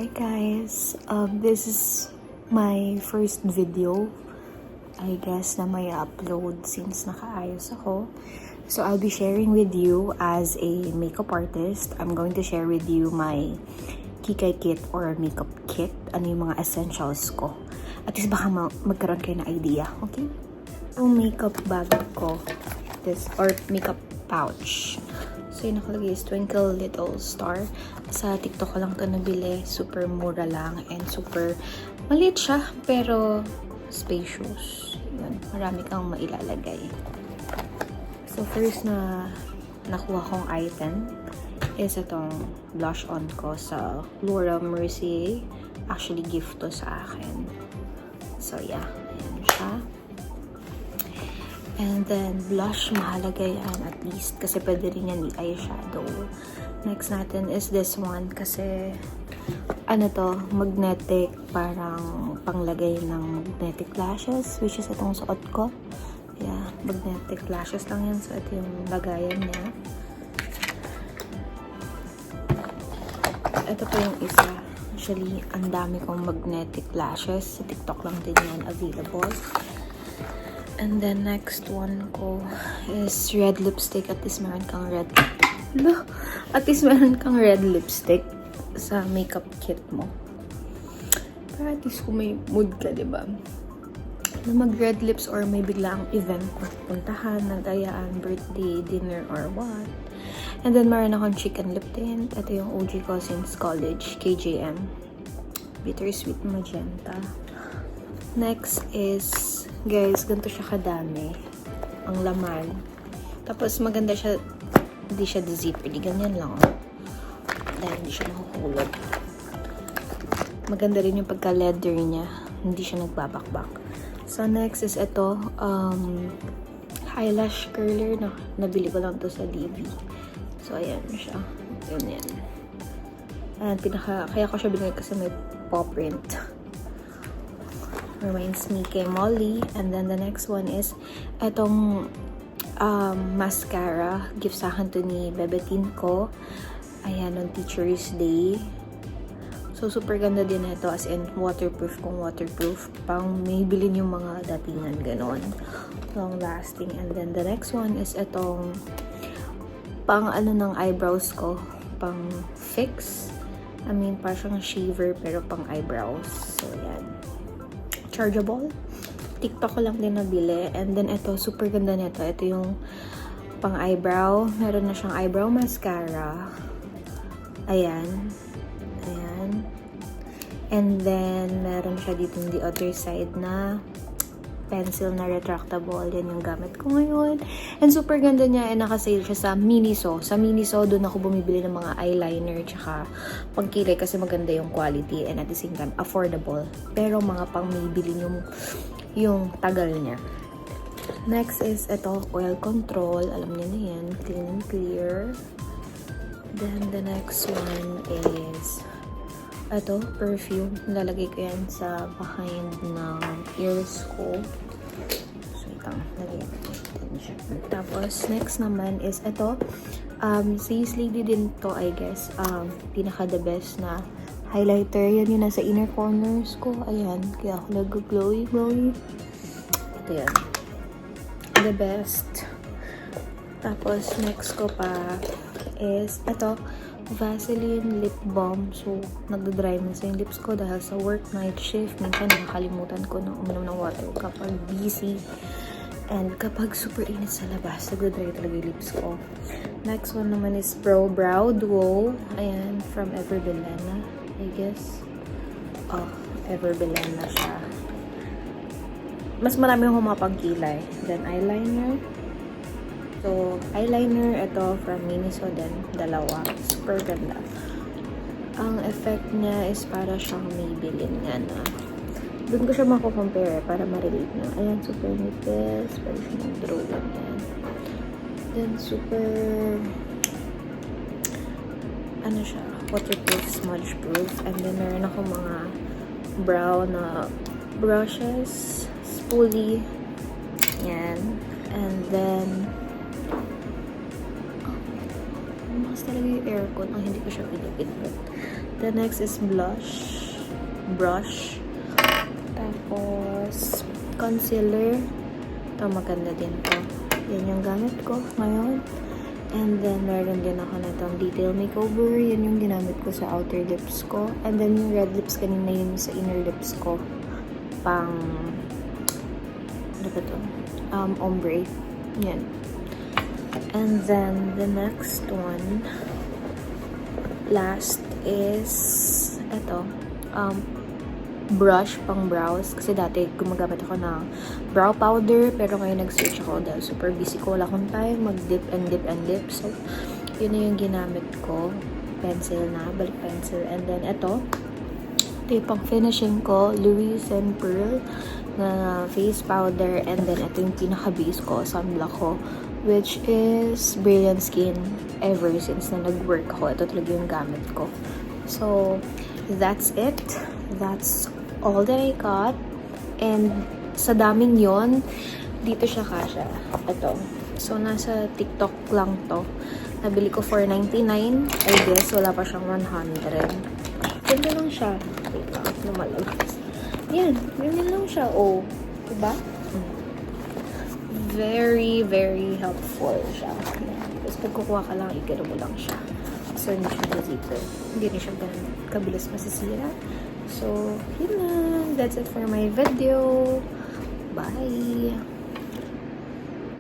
Hi guys, this is my first video, I guess, na may upload since nakaayos ako. So I'll be sharing with you as a makeup artist. I'm going to share with you my Kikay kit or makeup kit. Ano yung mga essentials ko. At least baka magkaroon kayo na idea, okay? Yung makeup bag ko, this, or makeup pouch. So yung nakalagay is Twinkle Little Star. Sa TikTok ko lang ito nabili. Super mura lang and super maliit siya pero spacious. Yun, marami kang mailalagay. So first na nakuha kong item is itong blush on ko sa Laura Mercier. Actually, gift to sa akin. So yeah, ayan siya. And then, blush, mahalaga yan at least. Kasi pwede rin yan i-eyeshadow. Next natin is this one. Kasi, ano to, magnetic. Parang panglagay ng magnetic lashes. Which is itong suot ko. Yeah, magnetic lashes lang yan. So, ito yung lagayan niya. Ito pa yung isa. Actually, ang dami kong magnetic lashes. Sa TikTok lang din yan available. And then, next one ko is red lipstick. At least meron kang red. At least meron kang red lipstick sa makeup kit mo. Para at least kung may mood ka, diba? Na mag-red lips or may biglang event na puntahan, nagayaan, birthday, dinner, or what. And then, meron akong chicken lip tint. Ito yung OG ko since college, KJM. Bittersweet magenta. Next is, guys, ganito siya kadami. Ang laman. Tapos maganda siya, hindi siya zipper. Di ganyan lang. Dahil hindi siya makukulog. Maganda rin yung pagka-leather niya. Hindi siya nagbabakbak. So, next is ito. Eyelash curler. Nabili ko lang to sa DV. So, ayan siya. Ganyan. And kaya ko siya binili kasi may paw print. Reminds me kay Molly. And then the next one is etong mascara. Gift sa akin to ni Bebetin ko. Ayan, on Teacher's Day. So, super ganda din ito. As in, waterproof kung waterproof. Pang may bilhin yung mga datingan. Ganon. Long lasting. And then the next one is etong pang ano ng eyebrows ko. Pang fix. I mean, parang shaver pero pang eyebrows. So, yan. Chargeable. TikTok ko lang din nabili. And then, ito, super ganda nito. Ito yung pang eyebrow. Meron na siyang eyebrow mascara. Ayan. Ayan. And then, meron siya dito the other side na pencil na retractable. Yan yung gamit ko ngayon. And super ganda niya. And nakasale siya sa Miniso. Sa Miniso, doon ako bumibili ng mga eyeliner tsaka pangkilay kasi maganda yung quality and at the same time, affordable. Pero mga pang may bilhin yung tagal niya. Next is ito, oil control. Alam niyo na yan. Clean and clear. Then, the next one is ito, perfume. Lalagay ko yan sa behind ng ears ko. So, itang lagay natin siya. Tapos, next naman is ito. Sa Yes Lady din to, I guess. Pinaka the best na highlighter. Yan yung nasa inner corners ko. Ayan. Kaya ako nag-glowy. Ito yan. The best. Tapos, next ko pa is ito. Vaseline lip balm. So, nagda-dry na sa yung lips ko dahil sa work night shift. Minsan, nakakalimutan ko na uminom ng water kapag busy. And kapag super init sa labas, nagda-dry talaga yung lips ko. Next one naman is Pro Brow Duo. Ayan, from Everbelena, I guess. Oh, Everbelena siya. Mas marami akong mga pangkilay. Then, eyeliner. So, eyeliner, ito from Miniso din. Dalawa. Super ganda. Ang effect niya is para siyang Maybelline nga na. Doon ko siya mako-compare para ma-relate na. Ayan, super nipis. Pwede siya mag-draw lang yan. Then, super ano siya, waterproof, smudge-proof. And then, meron ako mga brow na brushes. Spoolie. Yan. And then, mas talaga yung aircon ang hindi ko siya pinipindot. The next is brush. Tapos, concealer. Ito, maganda din to. Yan yung gamit ko ngayon. And then, meron din ako na itong detail makeover. Yan yung ginamit ko sa outer lips ko. And then, yung red lips kanina yun sa inner lips ko. Pang, ano ba ito? Ombre. Yan. And then, the next one, last is, ito, brush pang brows. Kasi dati gumagamit ako ng brow powder, pero ngayon nag-switch ako dahil super busy ko. Wala akong time mag-dip and dip and dip. So, yun na yung ginamit ko. Pencil na, balik pencil. And then, ito yung pang finishing ko, Louis and Pearl na face powder. And then, ito yung pinaka-base ko, sunblock ko, which is Brilliant Skin. Ever since na nag-work ako, ito talaga yung gamit ko. So, that's it. That's all that I got. And sa daming yon, dito siya kasha. Ito. So, nasa TikTok lang to. Nabili ko for $99. I guess, wala pa siyang 100. Ganda lang siya. Wait lang, lumalabas. Yan, ganyan lang siya. Oh, diba? Very, very helpful siya. Tapos pag kukuha ka lang, igano mo lang siya. So, hindi siya zipper. Hindi rin siya ganun kabilis masisira. So, yun lang. That's it for my video. Bye!